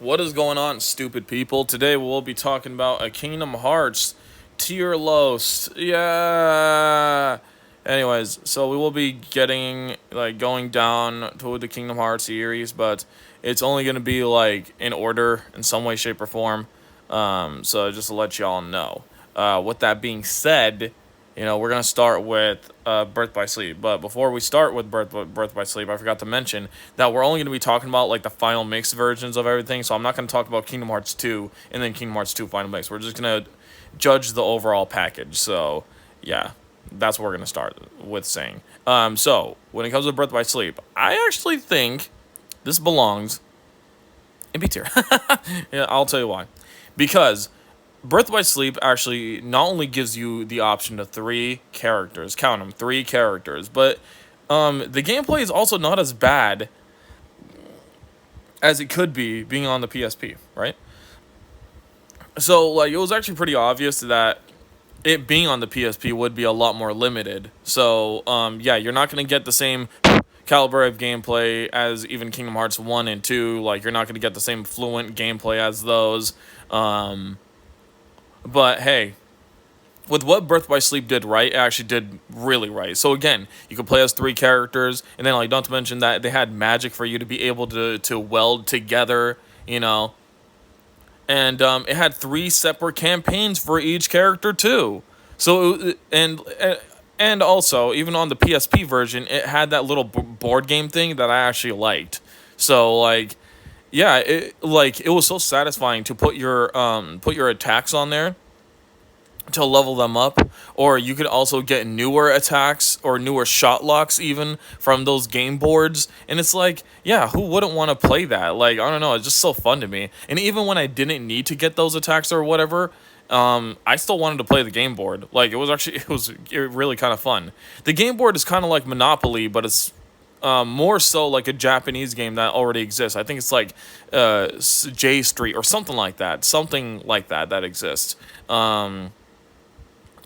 What is going on, stupid people? Today we'll be talking about a Kingdom Hearts tier list. Yeah. Anyways, so we will be going down to the Kingdom Hearts series, but it's only going to be in order in some way, shape, or form. So just to let y'all know. With that being said, we're gonna start with Birth by Sleep. But before we start with Birth by Sleep, I forgot to mention that we're only gonna be talking about the final mix versions of everything. So I'm not gonna talk about Kingdom Hearts 2 and then Kingdom Hearts 2 final mix. We're just gonna judge the overall package. So yeah, that's what we're gonna start with saying. So when it comes to Birth by Sleep, I actually think this belongs in B tier. Yeah, I'll tell you why. Because Birth by Sleep actually not only gives you the option of three characters, count them, three characters, but the gameplay is also not as bad as it could be being on the PSP, right? So, it was actually pretty obvious that it being on the PSP would be a lot more limited. So, yeah, you're not going to get the same caliber of gameplay as even Kingdom Hearts 1 and 2. You're not going to get the same fluent gameplay as those. But hey, with what Birth by Sleep did right, it actually did really right. So again, you could play as three characters, and then not to mention that they had magic for you to be able to weld together, and it had three separate campaigns for each character too. So and also even on the PSP version, it had that little board game thing that I actually liked. So yeah, it was so satisfying to put your attacks on there to level them up, or you could also get newer attacks or newer shot locks even from those game boards. And it's yeah, who wouldn't want to play that? I don't know, it's just so fun to me. And even when I didn't need to get those attacks or whatever, I still wanted to play the game board. It was really kind of fun. The game board is kind of like Monopoly, but it's more so like a Japanese game that already exists. I think it's J Street or something like that. Something like that exists.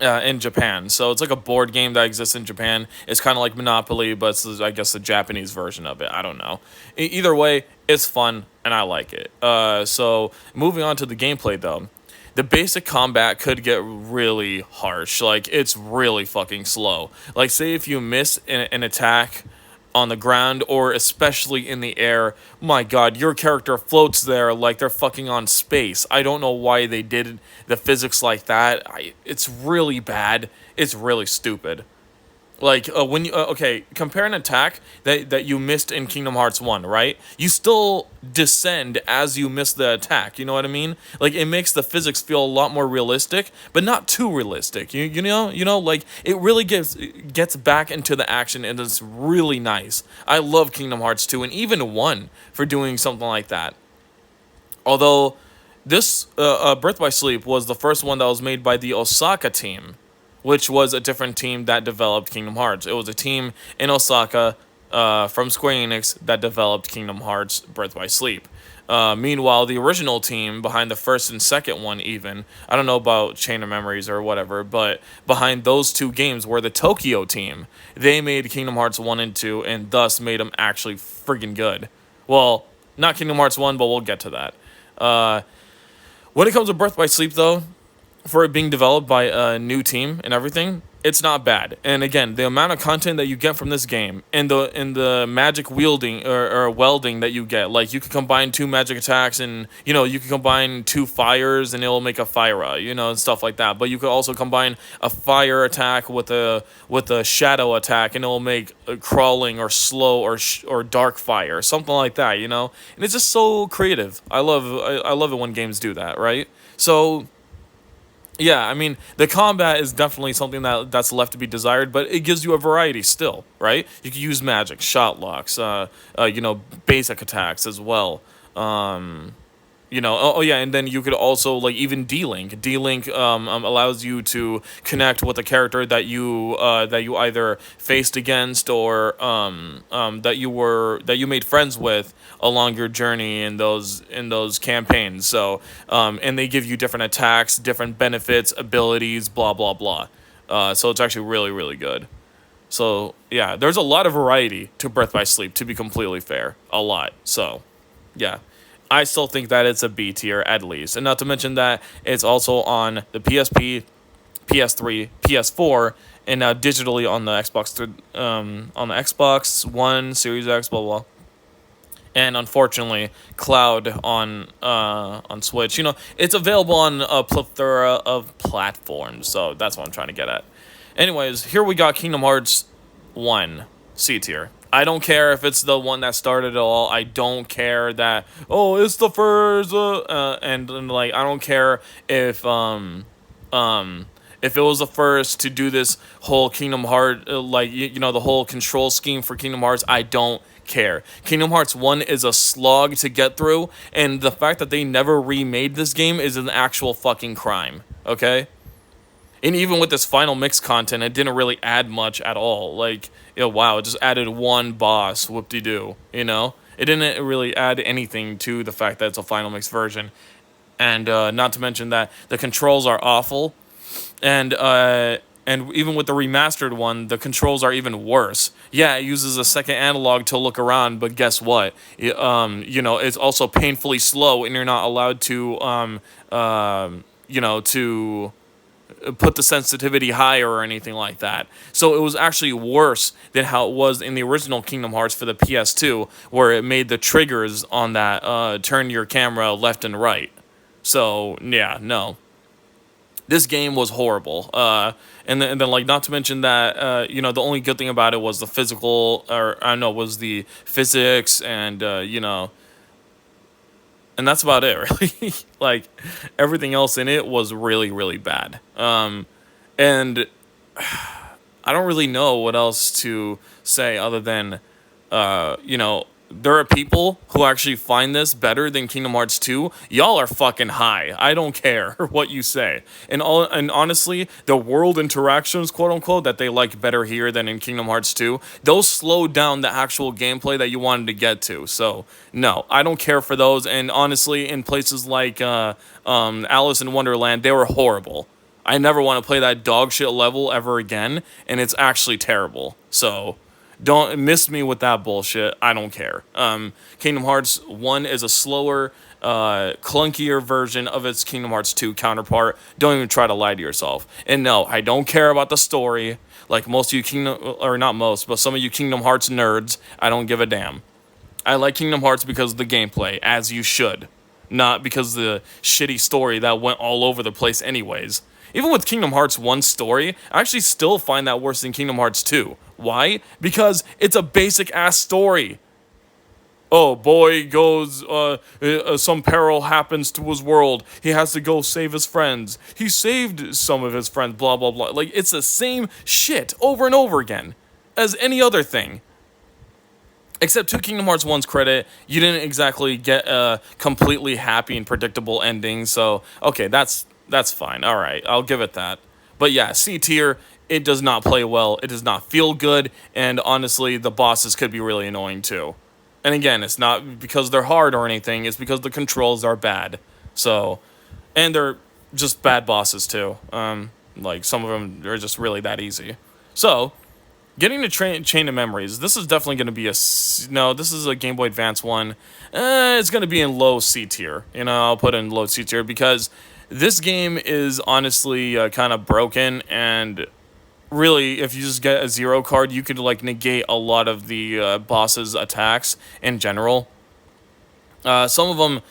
In Japan. So it's like a board game that exists in Japan. It's kind of like Monopoly, but it's, I guess, the Japanese version of it. I don't know. Either way, it's fun, and I like it. So moving on to the gameplay, though. The basic combat could get really harsh. It's really fucking slow. Say if you miss an attack on the ground or especially in the air, my god, your character floats there like they're fucking on space. I don't know why they did the physics like that. It's really bad. It's really stupid. When you okay, compare an attack that you missed in Kingdom Hearts 1, right? You still descend as you miss the attack, you know what I mean? It makes the physics feel a lot more realistic, but not too realistic. It really gets back into the action, and it's really nice. I love Kingdom Hearts 2 and even 1 for doing something like that. Although this Birth by Sleep was the first one that was made by the Osaka team, which was a different team that developed Kingdom Hearts. It was a team in Osaka from Square Enix that developed Kingdom Hearts Birth by Sleep. Meanwhile, the original team behind the first and second one, even, I don't know about Chain of Memories or whatever, but behind those two games were the Tokyo team. They made Kingdom Hearts 1 and 2 and thus made them actually friggin' good. Well, not Kingdom Hearts 1, but we'll get to that. When it comes to Birth by Sleep, though, for it being developed by a new team and everything, it's not bad. And again, the amount of content that you get from this game and the magic wielding or welding that you get, you could combine two magic attacks and you can combine two fires and it'll make a Fyra, and stuff like that. But you could also combine a fire attack with a shadow attack and it'll make a crawling or slow or dark fire, something like that, And it's just so creative. I love it when games do that, right? So yeah, I mean, the combat is definitely something that's left to be desired, but it gives you a variety still, right? You can use magic, shot locks, basic attacks as well. Yeah, and then you could also even D-Link. D-Link allows you to connect with a character that you either faced against or that you made friends with along your journey in those campaigns. So and they give you different attacks, different benefits, abilities, blah blah blah. So it's actually really really good. So yeah, there's a lot of variety to Birth by Sleep. To be completely fair, a lot. So yeah. I still think that it's a B tier at least. And not to mention that it's also on the PSP, PS3, PS4, and now digitally on the on the Xbox One, Series X, blah blah. And unfortunately, cloud on Switch. It's available on a plethora of platforms. So that's what I'm trying to get at. Anyways, here we got Kingdom Hearts 1 C tier. I don't care if it's the one that started it all. I don't care that it's the first and like I don't care if it was the first to do this whole Kingdom Heart the whole control scheme for Kingdom Hearts. I don't care. Kingdom Hearts 1 is a slog to get through, and the fact that they never remade this game is an actual fucking crime, okay? And even with this final mix content, it didn't really add much at all. Like, wow, it just added one boss, whoop-de-doo, It didn't really add anything to the fact that it's a final mix version. And not to mention that the controls are awful, and even with the remastered one, the controls are even worse. Yeah, it uses a second analog to look around, but guess what? It's also painfully slow, and you're not allowed to, to put the sensitivity higher or anything like that. So it was actually worse than how it was in the original Kingdom Hearts for the PS2, where it made the triggers on that turn your camera left and right. So, yeah, no. This game was horrible. And then like, not to mention that, the only good thing about it was the was the physics and, and that's about it, really. Like, everything else in it was really, really bad. And I don't really know what else to say other than, there are people who actually find this better than Kingdom Hearts 2. Y'all are fucking high. I don't care what you say. And honestly, the world interactions, quote unquote, that they like better here than in Kingdom Hearts 2, those slowed down the actual gameplay that you wanted to get to. So, no, I don't care for those. And honestly, in places like Alice in Wonderland, they were horrible. I never want to play that dog shit level ever again, and it's actually terrible. So don't miss me with that bullshit. I don't care. Kingdom Hearts 1 is a slower, clunkier version of its Kingdom Hearts 2 counterpart. Don't even try to lie to yourself. And no, I don't care about the story. Like most of you not most, but some of you Kingdom Hearts nerds, I don't give a damn. I like Kingdom Hearts because of the gameplay, as you should. Not because of the shitty story that went all over the place anyways. Even with Kingdom Hearts 1's story, I actually still find that worse than Kingdom Hearts 2. Why? Because it's a basic-ass story. Oh, boy goes, some peril happens to his world. He has to go save his friends. He saved some of his friends, blah, blah, blah. Like, it's the same shit over and over again as any other thing. Except to Kingdom Hearts 1's credit, you didn't exactly get a completely happy and predictable ending. So, okay, that's fine. All right, I'll give it that. But yeah, C tier, it does not play well. It does not feel good. And honestly, the bosses could be really annoying too. And again, it's not because they're hard or anything. It's because the controls are bad. So, and they're just bad bosses too. Like some of them are just really that easy. So, getting to Chain of Memories, this is definitely going to be this is a Game Boy Advance one. It's going to be in low C tier. I'll put it in low C tier because this game is honestly kind of broken, and really, if you just get a zero card, you could like negate a lot of the boss's attacks in general. Some of them,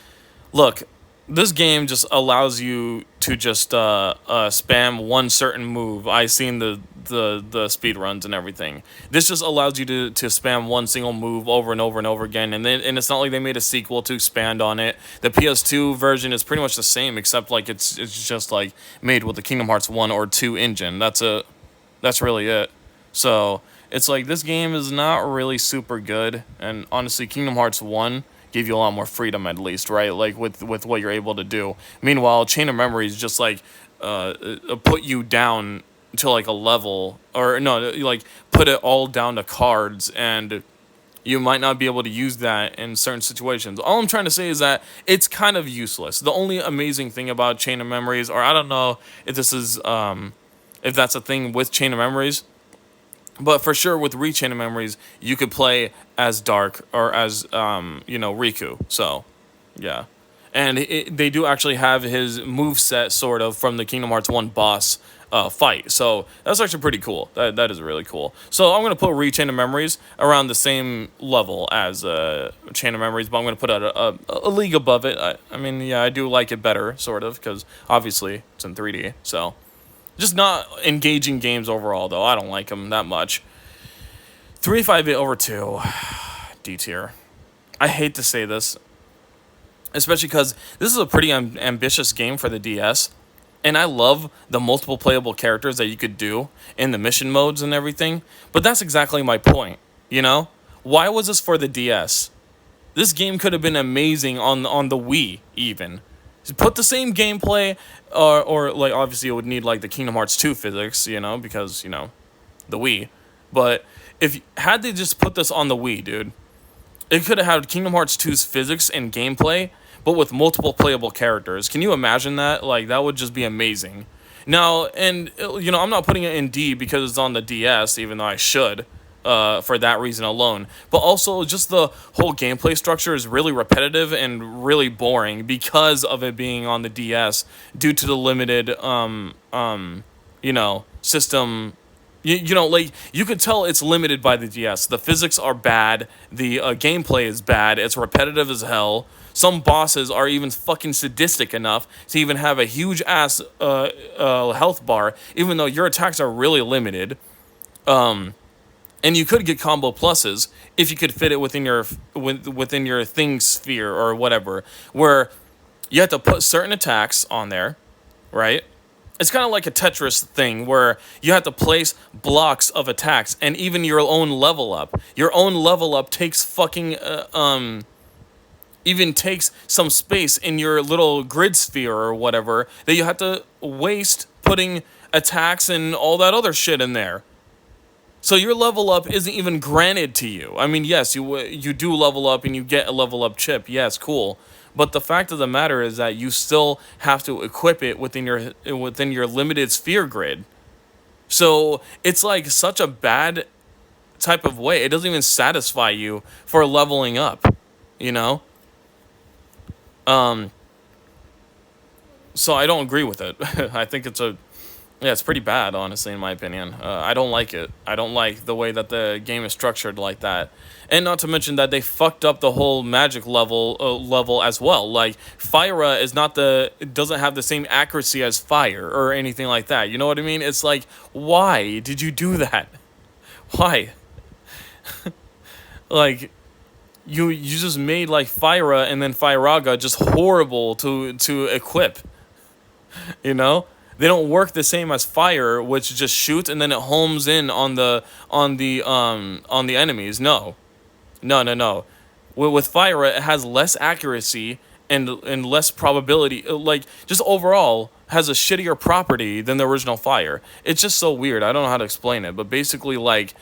look, this game just allows you to just spam one certain move. I've seen the speed runs and everything. This just allows you to spam one single move over and over and over again. And it's not like they made a sequel to expand on it. The PS2 version is pretty much the same, except like it's just like made with the Kingdom Hearts 1 or 2 engine. That's really it. So it's like this game is not really super good. And honestly, Kingdom Hearts 1 gave you a lot more freedom, at least, right? Like with what you're able to do. Meanwhile, Chain of Memories just like put you down to like a level, or no, like put it all down to cards, and you might not be able to use that in certain situations. All I'm trying to say is that it's kind of useless. The only amazing thing about Chain of Memories, or I don't know if this is if that's a thing with Chain of Memories, but for sure with Re-Chain of Memories, you could play as Dark or as Riku. So Yeah. And they do actually have his move set sort of from the Kingdom Hearts 1 boss fight. So that's actually pretty cool. That is really cool. So I'm going to put Re-Chain of Memories around the same level as Chain of Memories, but I'm going to put it a league above it. I mean, yeah, I do like it better, sort of, because obviously it's in 3D. So just not engaging games overall, though. I don't like them that much. 358 over 2. D tier. I hate to say this, especially because this is a pretty ambitious game for the DS. And I love the multiple playable characters that you could do in the mission modes and everything. But that's exactly my point, you know? Why was this for the DS? This game could have been amazing on the Wii, even. Just put the same gameplay, or like, obviously it would need, like, the Kingdom Hearts 2 physics, you know, because, you know, the Wii. But if had they just put this on the Wii, dude, it could have had Kingdom Hearts 2's physics and gameplay, but with multiple playable characters. Can you imagine that? Like, that would just be amazing. Now, and, you know, I'm not putting it in D because it's on the DS, even though I should, for that reason alone. But also, just the whole gameplay structure is really repetitive and really boring because of it being on the DS due to the limited, you know, system. You know, like, you could tell it's limited by the DS. The physics are bad. The gameplay is bad. It's repetitive as hell. Some bosses are even fucking sadistic enough to even have a huge ass health bar, even though your attacks are really limited. And you could get combo pluses if you could fit it within your thing sphere or whatever, where you have to put certain attacks on there, right? It's kind of like a Tetris thing where you have to place blocks of attacks, and even your own level up. Your own level up takes fucking even takes some space in your little grid sphere or whatever that you have to waste putting attacks and all that other shit in there. So your level up isn't even granted to you. I mean, yes, you do level up and you get a level up chip. Yes, cool. But the fact of the matter is that you still have to equip it within your limited sphere grid. So it's like such a bad type of way. It doesn't even satisfy you for leveling up, you know? So I don't agree with it. I think it's pretty bad, honestly, in my opinion. I don't like it. I don't like the way that the game is structured like that. And not to mention that they fucked up the whole magic level as well. Like, Fyra doesn't have the same accuracy as fire or anything like that. You know what I mean? It's like, why did you do that? Why? Like, you just made, like, Fyra and then Firaga just horrible to equip. You know? They don't work the same as fire, which just shoots and then it homes in on the enemies. No. With fire, it has less accuracy and less probability. Like, just overall has a shittier property than the original fire. It's just so weird. I don't know how to explain it, but basically, like,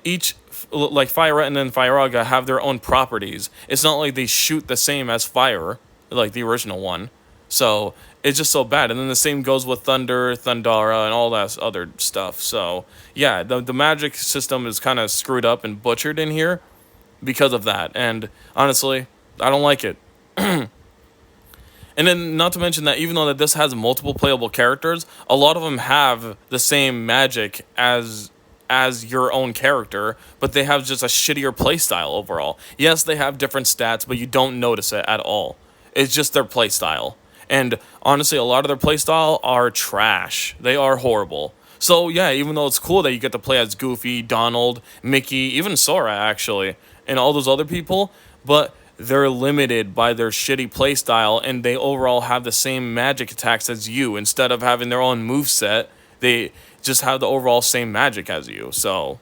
each, like, Fire and then Firaga have their own properties. It's not like they shoot the same as fire, like the original one. So it's just so bad. And then the same goes with Thunder, Thundara, and all that other stuff. So yeah, the magic system is kind of screwed up and butchered in here because of that. And honestly, I don't like it. And then, not to mention that even though that this has multiple playable characters, a lot of them have the same magic as your own character, but they have just a shittier playstyle overall. Yes, they have different stats, but you don't notice it at all. It's just their playstyle. And honestly, a lot of their playstyle are trash. They are horrible. So yeah, even though it's cool that you get to play as Goofy, Donald, Mickey, even Sora actually, and all those other people, but they're limited by their shitty playstyle, and they overall have the same magic attacks as you. Instead of having their own moveset, they just have the overall same magic as you. So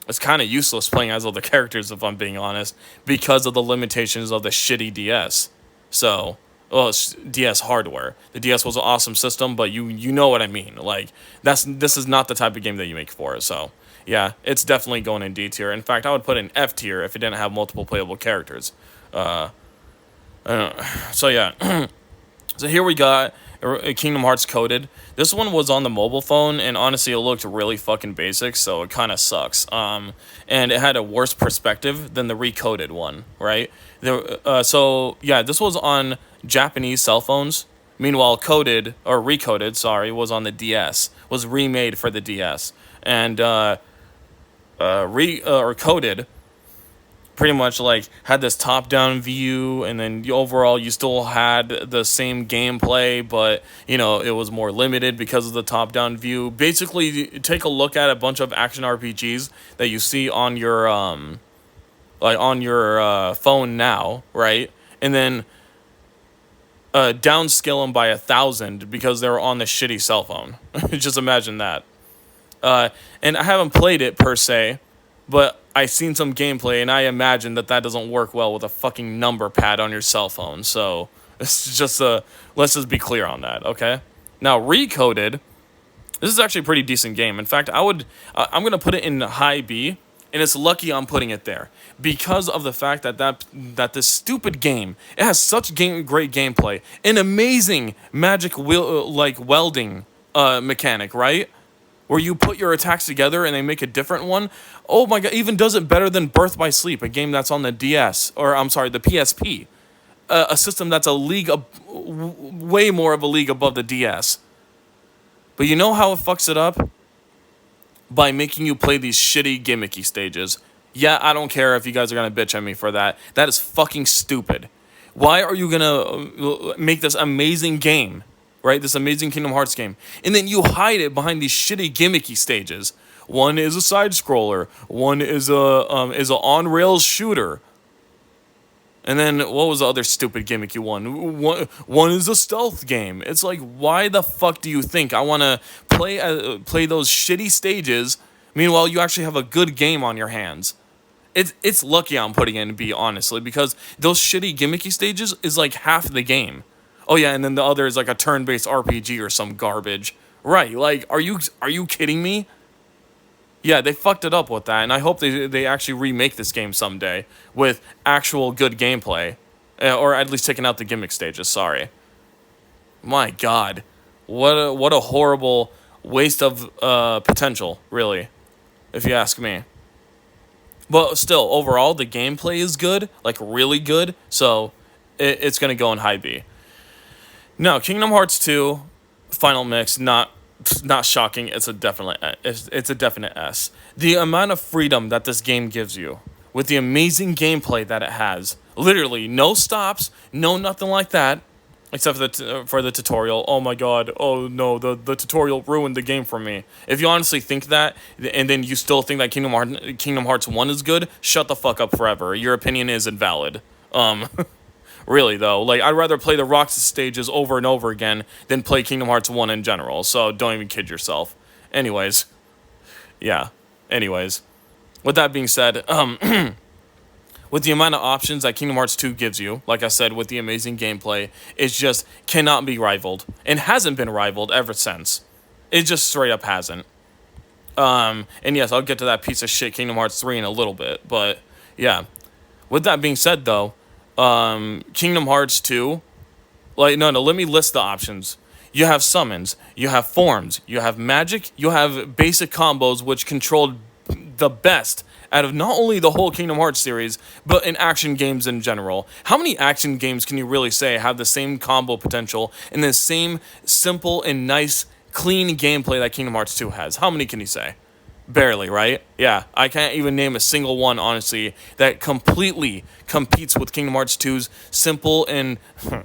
it's kind of useless playing as other characters, if I'm being honest, because of the limitations of the shitty DS. So, well, it's DS hardware. The DS was an awesome system, but you know what I mean. Like, this is not the type of game that you make for it. So yeah, it's definitely going in D tier. In fact, I would put it in F tier if it didn't have multiple playable characters. So yeah. So here we got Kingdom Hearts Coded. This one was on the mobile phone, and honestly, it looked really fucking basic, so it kind of sucks. And it had a worse perspective than the recoded one, right? So yeah, this was on Japanese cell phones. Meanwhile, coded or recoded, sorry, was on the DS. Was remade for the DS, and or coded pretty much like had this top down view, and then overall you still had the same gameplay, but it was more limited because of the top down view. Basically, take a look at a bunch of action RPGs that you see on your phone now, right? And then downscale them by 1,000 because they were on the shitty cell phone. Just imagine that. And I haven't played it per se, but I've seen some gameplay, and I imagine that doesn't work well with a fucking number pad on your cell phone. So it's just let's just be clear on that, okay? Now, Recoded, this is actually a pretty decent game. In fact, I'm gonna put it in high B, and it's lucky I'm putting it there because of the fact that this stupid game, it has such great gameplay, an amazing magic welding mechanic, right? Where you put your attacks together and they make a different one. Oh my god, even does it better than Birth by Sleep, a game that's on the DS, or I'm sorry, the PSP. A system that's way more of a league above the DS. But you know how it fucks it up? By making you play these shitty gimmicky stages. Yeah, I don't care if you guys are gonna bitch at me for that. That is fucking stupid. Why are you gonna make this amazing game, right? This amazing Kingdom Hearts game, and then you hide it behind these shitty gimmicky stages? One is a side scroller. One is a on rails shooter. And then what was the other stupid gimmicky one? One is a stealth game. It's like, why the fuck do you think I want to play those shitty stages? Meanwhile, you actually have a good game on your hands. It's lucky I'm putting it in B, honestly, because those shitty gimmicky stages is like half the game. Oh yeah, and then the other is like a turn-based RPG or some garbage. Right? Like, are you kidding me? Yeah, they fucked it up with that, and I hope they actually remake this game someday with actual good gameplay, or at least taking out the gimmick stages. Sorry. My God, what a horrible waste of potential, really, if you ask me. But still, overall, the gameplay is good, like really good. So it's gonna go in high B. Now, Kingdom Hearts 2, Final Mix, not shocking. It's a definite S. The amount of freedom that this game gives you, with the amazing gameplay that it has, literally no stops, no nothing like that, except for the tutorial. Oh my god! Oh no, the tutorial ruined the game for me. If you honestly think that, and then you still think that Kingdom Hearts 1 is good, shut the fuck up forever. Your opinion is invalid. Really, though, like, I'd rather play the Roxas stages over and over again than play Kingdom Hearts 1 in general, so don't even kid yourself. Anyways. Yeah. Anyways. With that being said, with the amount of options that Kingdom Hearts 2 gives you, like I said, with the amazing gameplay, it just cannot be rivaled. And hasn't been rivaled ever since. It just straight up hasn't. And yes, I'll get to that piece of shit Kingdom Hearts 3 in a little bit, but, yeah. With that being said, though, Kingdom Hearts 2, like, no, let me list the options. You have summons, you have forms, you have magic, you have basic combos, which controlled the best out of not only the whole Kingdom Hearts series, but in action games in general. How many action games can you really say have the same combo potential and the same simple and nice, clean gameplay that Kingdom Hearts 2 has? How many can you say? Barely, right? Yeah, I can't even name a single one, honestly, that completely competes with Kingdom Hearts 2's simple and,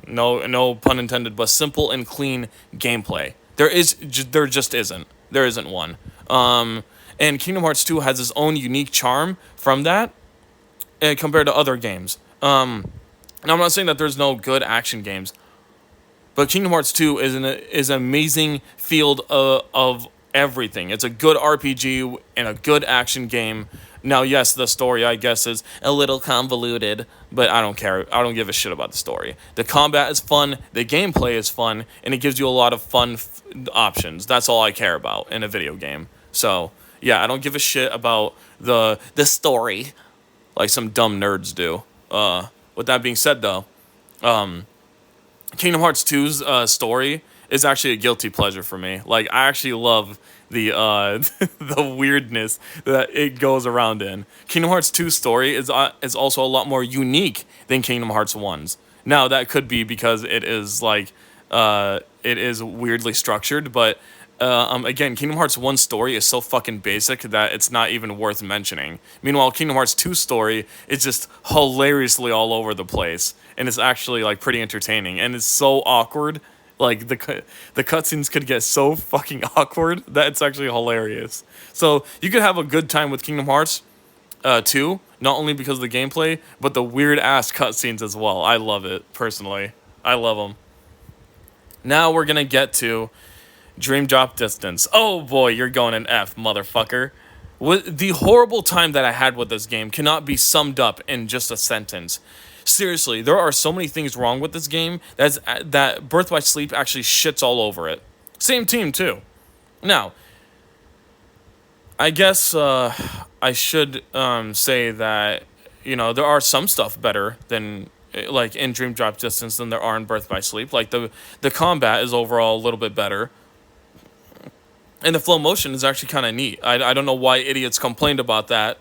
no pun intended, but simple and clean gameplay. There just isn't. There isn't one. And Kingdom Hearts 2 has its own unique charm from that compared to other games. And I'm not saying that there's no good action games, but Kingdom Hearts 2 is an amazing field of everything. It's a good RPG and a good action game. Now, yes, the story, I guess, is a little convoluted, but I don't care. I don't give a shit about the story. The combat is fun, the gameplay is fun, and it gives you a lot of fun options. That's all I care about in a video game. So, yeah, I don't give a shit about the story like some dumb nerds do. With that being said, though, Kingdom Hearts 2's story is actually a guilty pleasure for me. Like I actually love the the weirdness that it goes around in. Kingdom Hearts 2 story is also a lot more unique than Kingdom Hearts 1's. Now that could be because it is like it is weirdly structured, but again, Kingdom Hearts 1 story is so fucking basic that it's not even worth mentioning. Meanwhile, Kingdom Hearts 2 story is just hilariously all over the place, and it's actually like pretty entertaining, and it's so awkward. Like the cutscenes could get so fucking awkward that it's actually hilarious. So you could have a good time with Kingdom Hearts 2, not only because of the gameplay, but the weird ass cutscenes as well. I love it personally. I love them. Now we're gonna get to Dream Drop Distance. Oh boy, you're going an F, motherfucker. The horrible time that I had with this game cannot be summed up in just a sentence. Seriously, there are so many things wrong with this game that Birth by Sleep actually shits all over it. Same team too. Now, I guess I should say that there are some stuff better than like in Dream Drop Distance than there are in Birth by Sleep. Like the combat is overall a little bit better. And the flow motion is actually kind of neat. I don't know why idiots complained about that,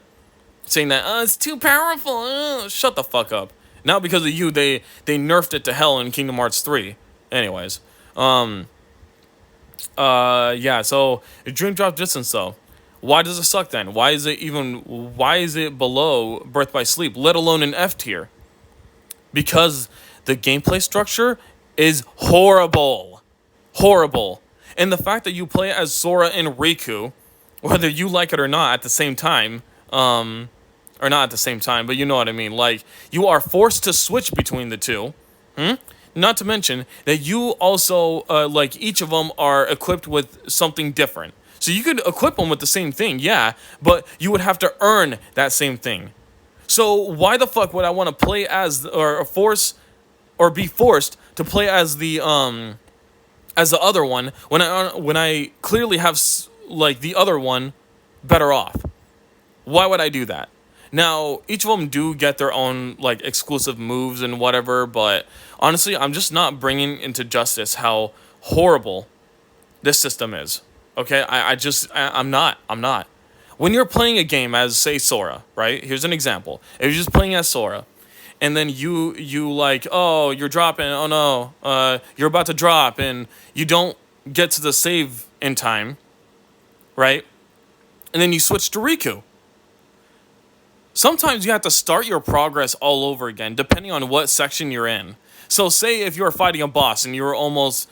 saying that it's too powerful. Shut the fuck up. Now because of you, they nerfed it to hell in Kingdom Hearts 3. Anyways, yeah. So Dream Drop Distance though, why does it suck then? Why is it below Birth by Sleep, let alone an F tier? Because the gameplay structure is horrible, horrible. And the fact that you play as Sora and Riku, whether you like it or not at the same time, or not at the same time, but you know what I mean. Like, you are forced to switch between the two. Not to mention that you also, like, each of them are equipped with something different. So you could equip them with the same thing, yeah, but you would have to earn that same thing. So why the fuck would I want to play as, or be forced to play as the other one when I clearly have like the other one better off? Why would I do that? Now, each of them do get their own like exclusive moves and whatever, but honestly, I'm just not bringing into justice how horrible this system is. Okay, I'm not. When you're playing a game as, say, Sora, right? Here's an example. If you're just playing as Sora, and then you like, oh, you're dropping, oh no, you're about to drop, and you don't get to the save in time, right? And then you switch to Riku. Sometimes you have to start your progress all over again, depending on what section you're in. So say if you're fighting a boss and you're almost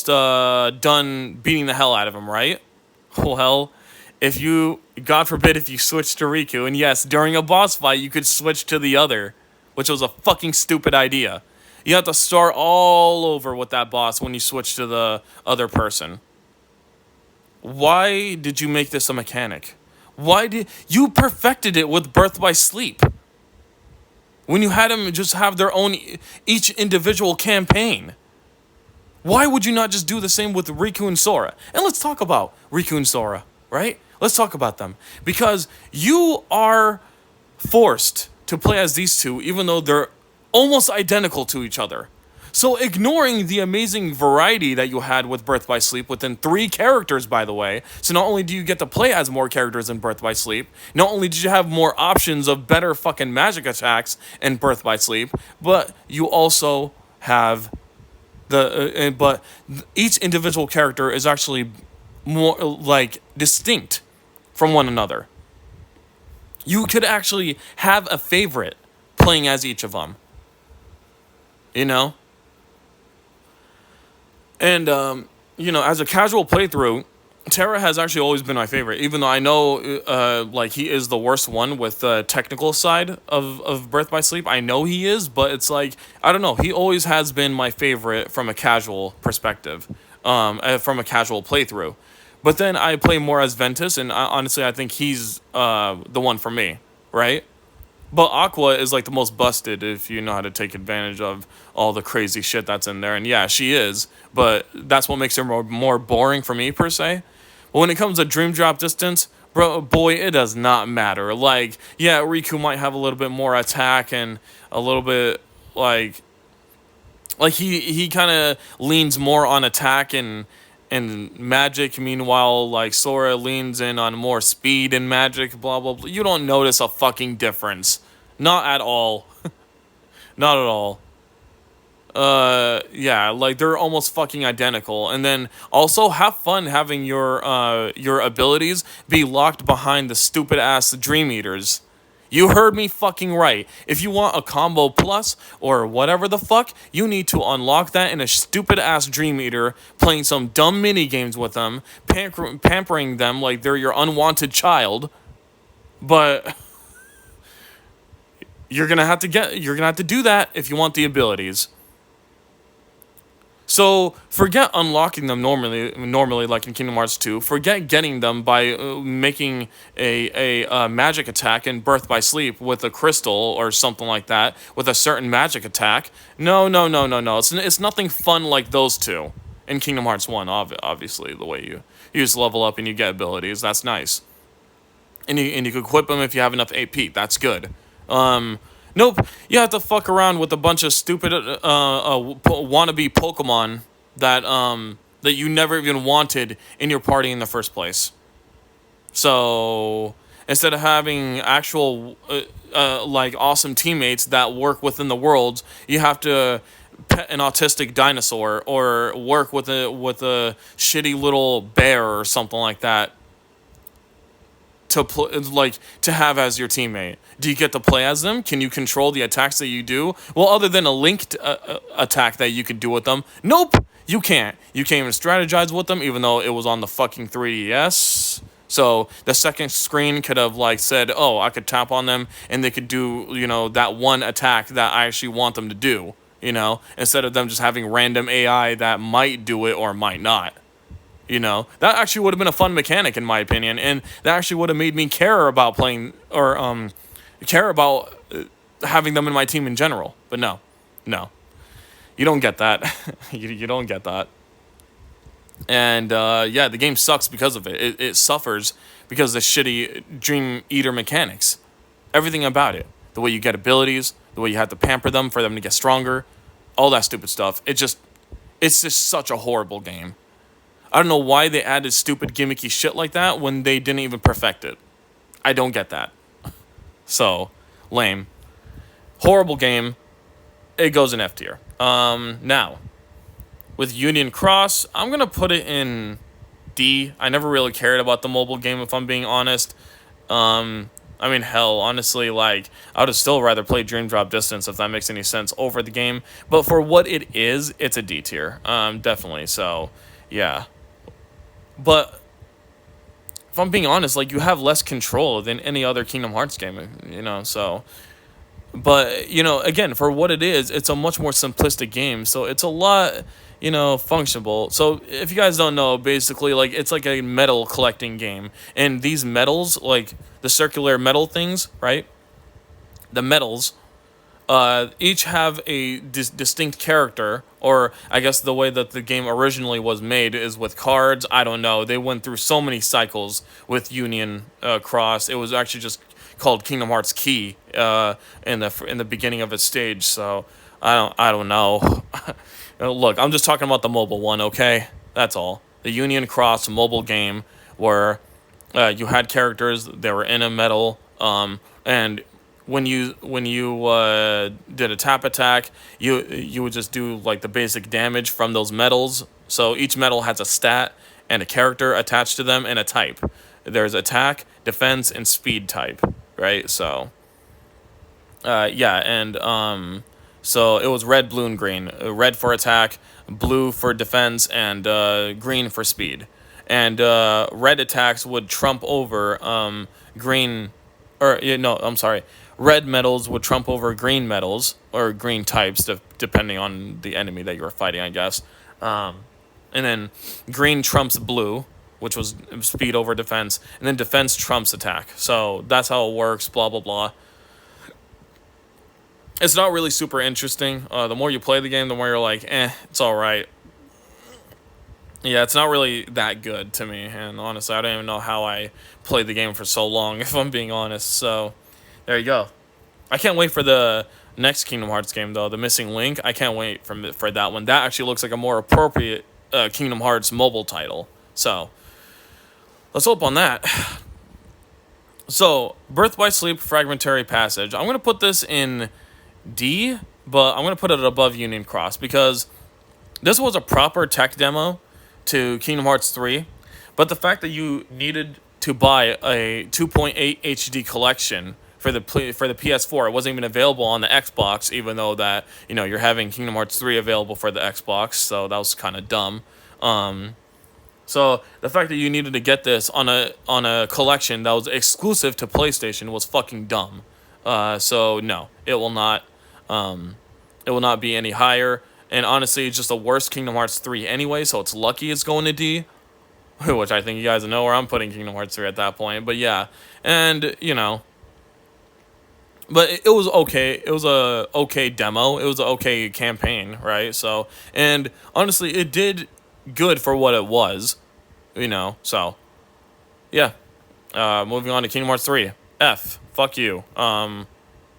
done beating the hell out of him, right? Well, God forbid if you switch to Riku, and yes, during a boss fight, you could switch to the other, which was a fucking stupid idea. You have to start all over with that boss when you switch to the other person. Why did you make this a mechanic? Why did you perfected it with Birth by Sleep? When you had them just have their own, each individual campaign. Why would you not just do the same with Riku and Sora? And let's talk about Riku and Sora, right? Let's talk about them. Because you are forced to play as these two, even though they're almost identical to each other. So ignoring the amazing variety that you had with Birth by Sleep within 3 characters, by the way. So not only do you get to play as more characters in Birth by Sleep, not only did you have more options of better fucking magic attacks in Birth by Sleep, but you also have but each individual character is actually more like distinct from one another. You could actually have a favorite playing as each of them. You know? And, as a casual playthrough, Terra has actually always been my favorite, even though I know, like, he is the worst one with the technical side of Birth by Sleep. I know he is, but it's like, I don't know. He always has been my favorite from a casual perspective, from a casual playthrough. But then I play more as Ventus, and honestly, I think he's the one for me, right? But Aqua is like the most busted if you know how to take advantage of all the crazy shit that's in there. And yeah, she is, but that's what makes her more boring for me, per se. But when it comes to Dream Drop Distance, boy, it does not matter. Like, yeah, Riku might have a little bit more attack and a little bit, like, Like he kind of leans more on attack and magic. Meanwhile, like Sora leans in on more speed and magic. Blah blah blah. You don't notice a fucking difference, not at all, not at all. Yeah, like they're almost fucking identical. And then also have fun having your abilities be locked behind the stupid ass Dream Eaters. You heard me fucking right. If you want a combo plus or whatever the fuck, you need to unlock that in a stupid ass Dream Eater, playing some dumb mini games with them, pampering them like they're your unwanted child. But you're gonna have to do that if you want the abilities. So forget unlocking them normally like in Kingdom Hearts 2. Forget getting them by making a magic attack in Birth by Sleep with a crystal or something like that with a certain magic attack. No, no, no, no, no. It's nothing fun like those two in Kingdom Hearts 1. Obviously, the way you just level up and you get abilities, that's nice. And you can equip them if you have enough AP. That's good. Nope. You have to fuck around with a bunch of stupid wannabe Pokemon that you never even wanted in your party in the first place. So instead of having actual like awesome teammates that work within the worlds, you have to pet an autistic dinosaur or work with a shitty little bear or something like that to have as your teammate. Do you get to play as them? Can you control the attacks that you do? Well, other than a linked attack that you could do with them, nope, you can't. You can't even strategize with them, even though it was on the fucking 3DS. So the second screen could have like said, "Oh, I could tap on them and they could do that one attack that I actually want them to do." Instead of them just having random AI that might do it or might not. That actually would have been a fun mechanic in my opinion, and that actually would have made me care about playing or care about having them in my team in general. But no, no, you don't get that. you don't get that. And yeah, the game sucks because of it. It suffers because of the shitty Dream Eater mechanics. Everything about it, the way you get abilities, the way you have to pamper them for them to get stronger, all that stupid stuff. It's just such a horrible game. I don't know why they added stupid gimmicky shit like that when they didn't even perfect it. I don't get that. So, lame. Horrible game. It goes in F tier. Now, with Union Cross, I'm going to put it in D. I never really cared about the mobile game, if I'm being honest. I mean, hell, honestly, like, I would have still rather played Dream Drop Distance, if that makes any sense, over the game. But for what it is, it's a D tier. Definitely. So, yeah. But if I'm being honest, like, you have less control than any other Kingdom Hearts game, so. But, again, for what it is, it's a much more simplistic game. So it's a lot, functional. So if you guys don't know, basically, like, it's like a metal collecting game. And these metals, like the circular metal things, right? The metals each have a distinct character, or I guess the way that the game originally was made is with cards. I don't know. They went through so many cycles with Union Cross. It was actually just called Kingdom Hearts Key in the beginning of its stage. So I don't know. Look, I'm just talking about the mobile one, okay? That's all. The Union Cross mobile game where you had characters that were in a metal, and when you did a tap attack, you would just do like the basic damage from those metals. So each metal has a stat and a character attached to them and a type. There's attack, defense, and speed type, right? So yeah, and so it was red, blue, and green. Red for attack, blue for defense, and green for speed. And red attacks would trump over green, or no, I'm sorry. Red metals would trump over green metals, or green types, depending on the enemy that you were fighting, I guess. And then green trumps blue, which was speed over defense, and then defense trumps attack. So that's how it works, blah, blah, blah. It's not really super interesting. The more you play the game, the more you're like, it's all right. Yeah, it's not really that good to me, and honestly, I don't even know how I played the game for so long, if I'm being honest. So there you go. I can't wait for the next Kingdom Hearts game, though, The Missing Link, I can't wait for that one. That actually looks like a more appropriate Kingdom Hearts mobile title. So, let's hope on that. So, Birth by Sleep, Fragmentary Passage. I'm going to put this in D, but I'm going to put it above Union Cross because this was a proper tech demo to Kingdom Hearts 3, but the fact that you needed to buy a 2.8 HD collection for the PS4, it wasn't even available on the Xbox, even though that you're having Kingdom Hearts 3 available for the Xbox, so that was kind of dumb. So the fact that you needed to get this on a collection that was exclusive to PlayStation was fucking dumb. So no, it will not be any higher. And honestly, it's just the worst Kingdom Hearts 3 anyway, so it's lucky it's going to D, which I think you guys know where I'm putting Kingdom Hearts 3 at that point. But yeah, and but it was okay. It was a okay demo. It was an okay campaign, right? So, and honestly, it did good for what it was, So, yeah. Moving on to Kingdom Hearts 3. F. Fuck you.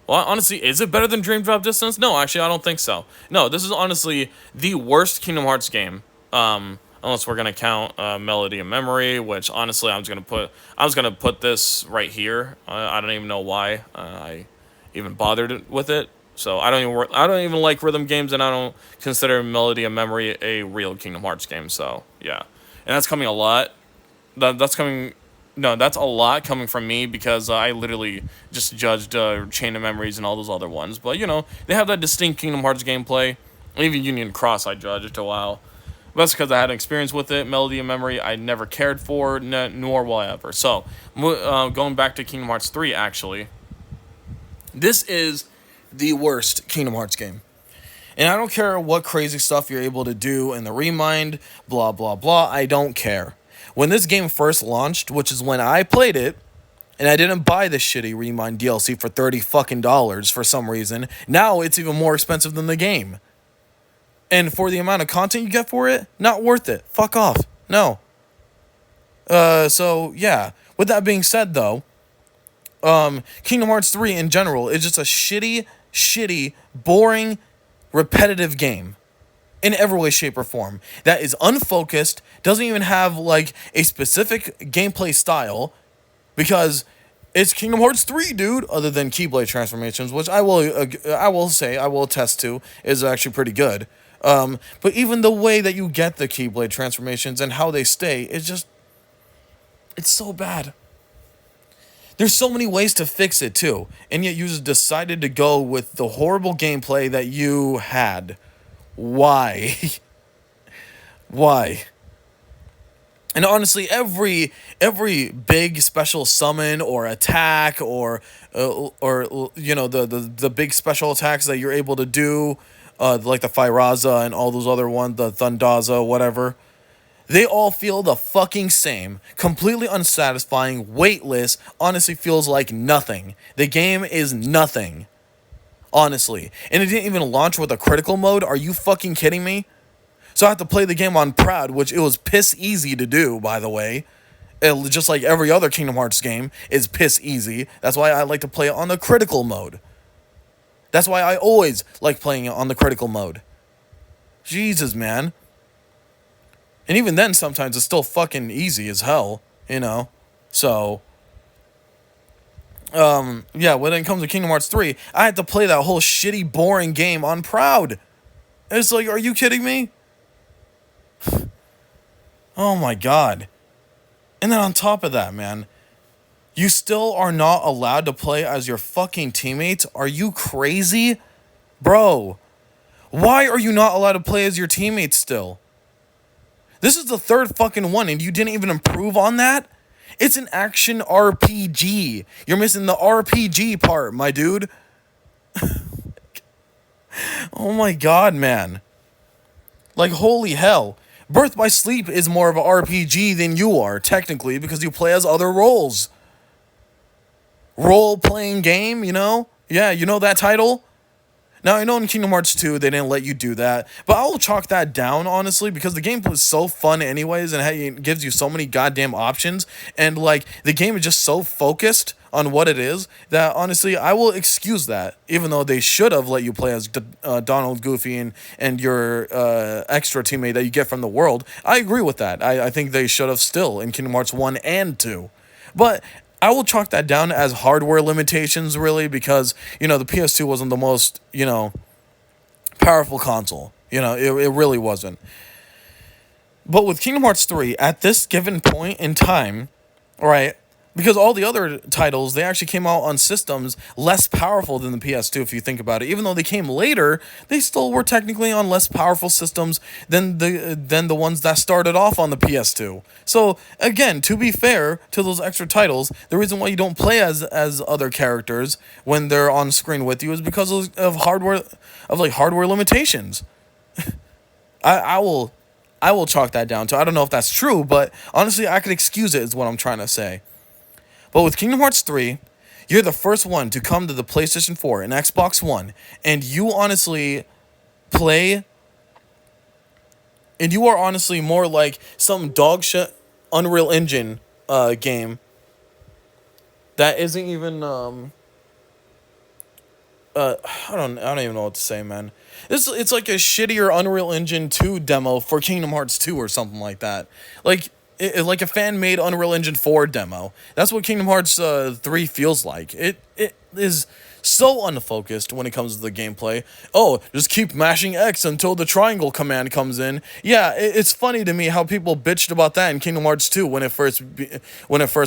Well, honestly, is it better than Dream Drop Distance? No, actually, I don't think so. No, this is honestly the worst Kingdom Hearts game. Unless we're gonna count Melody of Memory, which honestly, I was gonna put this right here. I don't even know why I even bothered with it. So I don't even like rhythm games, and I don't consider Melody of Memory a real Kingdom Hearts game. So yeah, and that's coming a lot. That's coming. No, that's a lot coming from me because I literally just judged Chain of Memories and all those other ones. But they have that distinct Kingdom Hearts gameplay. Even Union Cross I judged a while. But that's because I had an experience with it. Melody of Memory I never cared for, nor will I ever. So going back to Kingdom Hearts 3, actually, this is the worst Kingdom Hearts game. And I don't care what crazy stuff you're able to do in the Remind, blah, blah, blah. I don't care. When this game first launched, which is when I played it, and I didn't buy this shitty Remind DLC for $30 fucking for some reason, now it's even more expensive than the game. And for the amount of content you get for it, not worth it. Fuck off. No. So, yeah. With that being said, though, Kingdom Hearts 3 in general is just a shitty, boring, repetitive game. In every way, shape, or form. That is unfocused, doesn't even have, like, a specific gameplay style, because it's Kingdom Hearts 3, dude, other than Keyblade transformations, which I will attest to, is actually pretty good. But even the way that you get the Keyblade transformations and how they stay, it's so bad. There's so many ways to fix it, too, and yet you just decided to go with the horrible gameplay that you had. Why? Why? And honestly, every big special summon or attack or the big special attacks that you're able to do, like the Firaza and all those other ones, the Thundaza, whatever, they all feel the fucking same. Completely unsatisfying, weightless, honestly feels like nothing. The game is nothing. Honestly. And it didn't even launch with a critical mode? Are you fucking kidding me? So I have to play the game on Proud, which it was piss easy to do, by the way. Just like every other Kingdom Hearts game is piss easy. That's why I like to play it on the critical mode. That's why I always like playing it on the critical mode. Jesus, man. And even then, sometimes it's still fucking easy as hell, So... yeah, when it comes to Kingdom Hearts 3, I had to play that whole shitty, boring game on Proud. And it's like, are you kidding me? Oh my god. And then on top of that, man, you still are not allowed to play as your fucking teammates? Are you crazy? Bro, why are you not allowed to play as your teammates still? This is the third fucking one, and you didn't even improve on that? It's an action RPG. You're missing the RPG part, my dude. Oh my god, man. Like, holy hell. Birth by Sleep is more of an RPG than you are, technically, because you play as other roles. Role-playing game, Yeah, you know that title? Now, I know in Kingdom Hearts 2, they didn't let you do that, but I will chalk that down, honestly, because the gameplay is so fun anyways, and it gives you so many goddamn options, and, like, the game is just so focused on what it is that, honestly, I will excuse that, even though they should have let you play as Donald, Goofy, and your extra teammate that you get from the world. I agree with that. I think they should have still in Kingdom Hearts 1 and 2. But I will chalk that down as hardware limitations, really, because, the PS2 wasn't the most, powerful console. It really wasn't. But with Kingdom Hearts 3, at this given point in time, right, because all the other titles, they actually came out on systems less powerful than the PS2, if you think about it. Even though they came later, they still were technically on less powerful systems than the ones that started off on the PS2. So again, to be fair to those extra titles, the reason why you don't play as other characters when they're on screen with you is because of hardware limitations. I will chalk that down to. I don't know if that's true, but honestly, I could excuse it, is what I'm trying to say. But with Kingdom Hearts 3, you're the first one to come to the PlayStation 4 and Xbox One, and you honestly play, and you are honestly more like some dog shit Unreal Engine game that isn't even I don't even know what to say, man. It's like a shittier Unreal Engine 2 demo for Kingdom Hearts 2 or something like that. Like a fan made Unreal Engine 4 demo. That's what Kingdom Hearts 3 feels like. It is so unfocused when it comes to the gameplay. Oh, just keep mashing X until the triangle command comes in. Yeah, it's funny to me how people bitched about that in Kingdom Hearts 2 when it first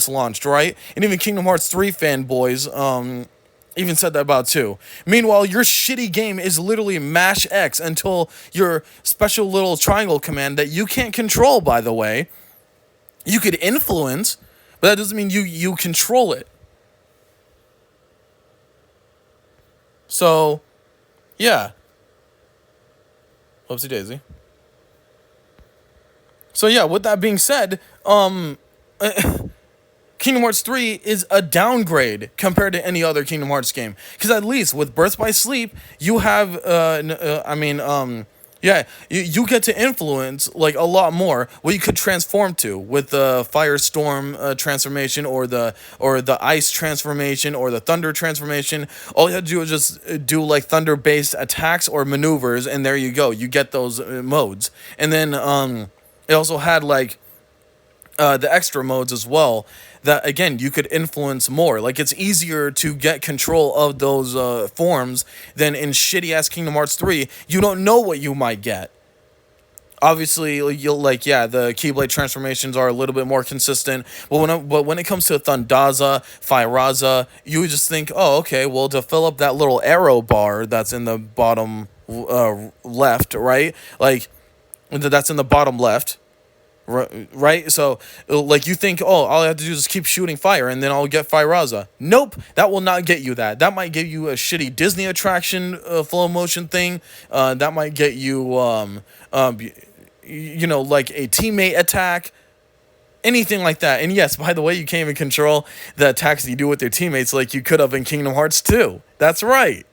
launched, right? And even Kingdom Hearts 3 fanboys even said that about too. Meanwhile, your shitty game is literally mash X until your special little triangle command that you can't control, by the way. You could influence, but that doesn't mean you control it. So, yeah. Whoopsie daisy. So yeah, with that being said, Kingdom Hearts 3 is a downgrade compared to any other Kingdom Hearts game. Because at least with Birth by Sleep, you have, yeah, you get to influence like a lot more what you could transform to with the Firestorm transformation or the Ice transformation or the Thunder transformation. All you have to do is just do like Thunder based attacks or maneuvers, and there you go. You get those modes, and then it also had like the extra modes as well that again you could influence more. Like it's easier to get control of those forms than in shitty ass Kingdom Hearts 3. You don't know what you might get. Obviously, you'll like the Keyblade transformations are a little bit more consistent, but when it comes to Thundaza, Firaza, you just think, oh, okay, well, to fill up that little arrow bar that's in the bottom left, right? Like that's in the bottom left. Right? So, like, you think, oh, all I have to do is keep shooting fire and then I'll get Firaza. Nope, that will not get you that. That might give you a shitty Disney attraction flow motion thing. That might get you, like a teammate attack. Anything like that. And yes, by the way, you can't even control the attacks that you do with your teammates like you could have in Kingdom Hearts 2. That's right.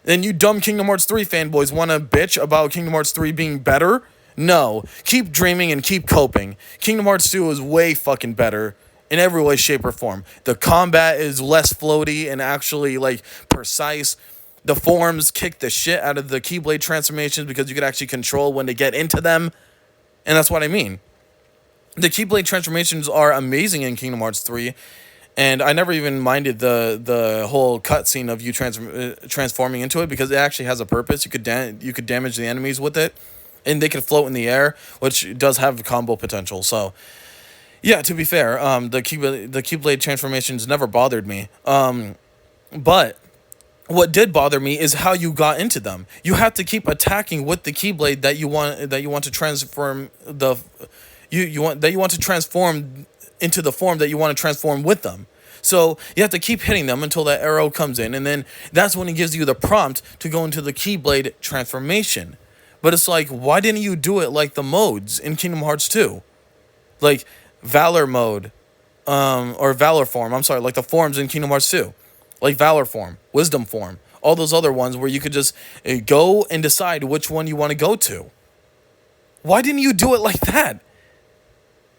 And you dumb Kingdom Hearts 3 fanboys want to bitch about Kingdom Hearts 3 being better? No. Keep dreaming and keep coping. Kingdom Hearts 2 is way fucking better in every way, shape, or form. The combat is less floaty and actually, like, precise. The forms kick the shit out of the Keyblade transformations because you could actually control when to get into them. And that's what I mean. The Keyblade transformations are amazing in Kingdom Hearts 3. And I never even minded the whole cutscene of you transforming into it because it actually has a purpose. You could damage the enemies with it. And they can float in the air, which does have combo potential. So, yeah, to be fair, the Keyblade transformations never bothered me. But what did bother me is how you got into them. You have to keep attacking with the Keyblade that you want to transform you want to transform into the form that you want to transform with them. So you have to keep hitting them until that arrow comes in, and then that's when it gives you the prompt to go into the Keyblade transformation. But it's like, why didn't you do it like the modes in Kingdom Hearts 2? Like, Valor mode, or Valor form, I'm sorry, like the forms in Kingdom Hearts 2. Like Valor form, Wisdom form, all those other ones where you could just go and decide which one you want to go to. Why didn't you do it like that?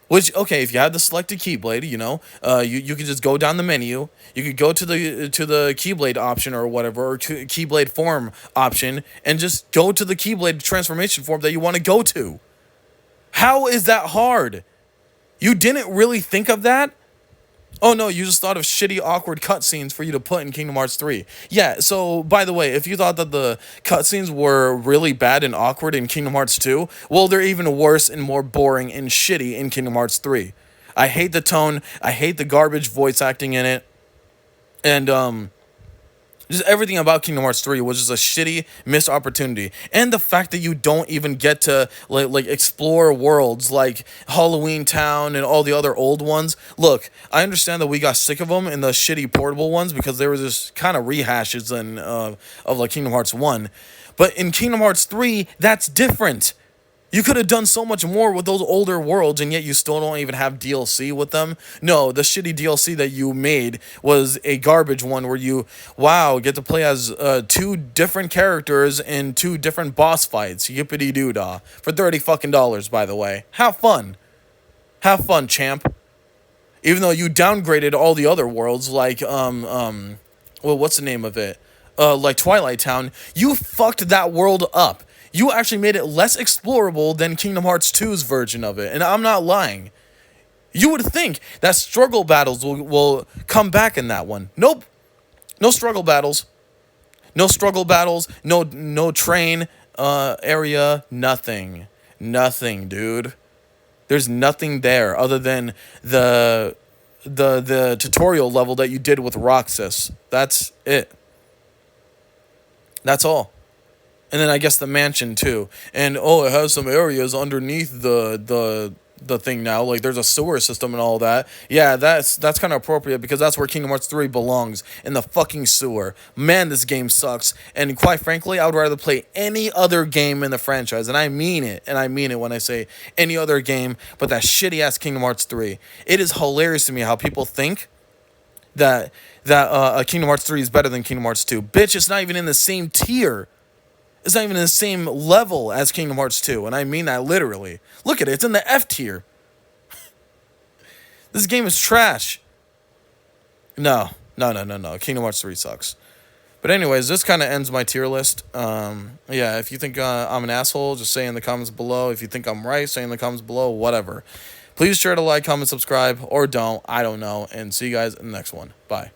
Which, okay, if you had the selected Keyblade, you could just go down the menu. You could go to the Keyblade option or whatever, or Keyblade form option, and just go to the Keyblade transformation form that you want to go to. How is that hard? You didn't really think of that? Oh no, you just thought of shitty, awkward cutscenes for you to put in Kingdom Hearts 3. Yeah, so by the way, if you thought that the cutscenes were really bad and awkward in Kingdom Hearts 2, well, they're even worse and more boring and shitty in Kingdom Hearts 3. I hate the tone, I hate the garbage voice acting in it, and just everything about Kingdom Hearts 3 was just a shitty missed opportunity. And the fact that you don't even get to like explore worlds like Halloween Town and all the other old ones. Look, I understand that we got sick of them in the shitty portable ones because they were just kind of rehashes of like Kingdom Hearts 1. But in Kingdom Hearts 3, that's different. You could have done so much more with those older worlds, and yet you still don't even have DLC with them. No, the shitty DLC that you made was a garbage one where you, get to play as 2 different characters in 2 different boss fights. Yippity doo dah. For $30 fucking, by the way. Have fun. Have fun, champ. Even though you downgraded all the other worlds, like, what's the name of it? Like Twilight Town. You fucked that world up. You actually made it less explorable than Kingdom Hearts 2's version of it. And I'm not lying. You would think that struggle battles will come back in that one. Nope. No struggle battles. No struggle battles. No train area. Nothing. Nothing, dude. There's nothing there other than the tutorial level that you did with Roxas. That's it. That's all. And then I guess the mansion too. And it has some areas underneath the thing now. Like there's a sewer system and all that. Yeah, that's kind of appropriate because that's where Kingdom Hearts 3 belongs, in the fucking sewer. Man, this game sucks. And quite frankly, I would rather play any other game in the franchise. And I mean it. And I mean it when I say any other game but that shitty ass Kingdom Hearts 3. It is hilarious to me how people think that Kingdom Hearts 3 is better than Kingdom Hearts 2. Bitch, it's not even in the same tier. It's not even in the same level as Kingdom Hearts 2, and I mean that literally. Look at it, it's in the F tier. This game is trash. No. Kingdom Hearts 3 sucks. But anyways, this kind of ends my tier list. If you think I'm an asshole, just say in the comments below. If you think I'm right, say in the comments below, whatever. Please share to like, comment, subscribe, or don't. I don't know. And see you guys in the next one. Bye.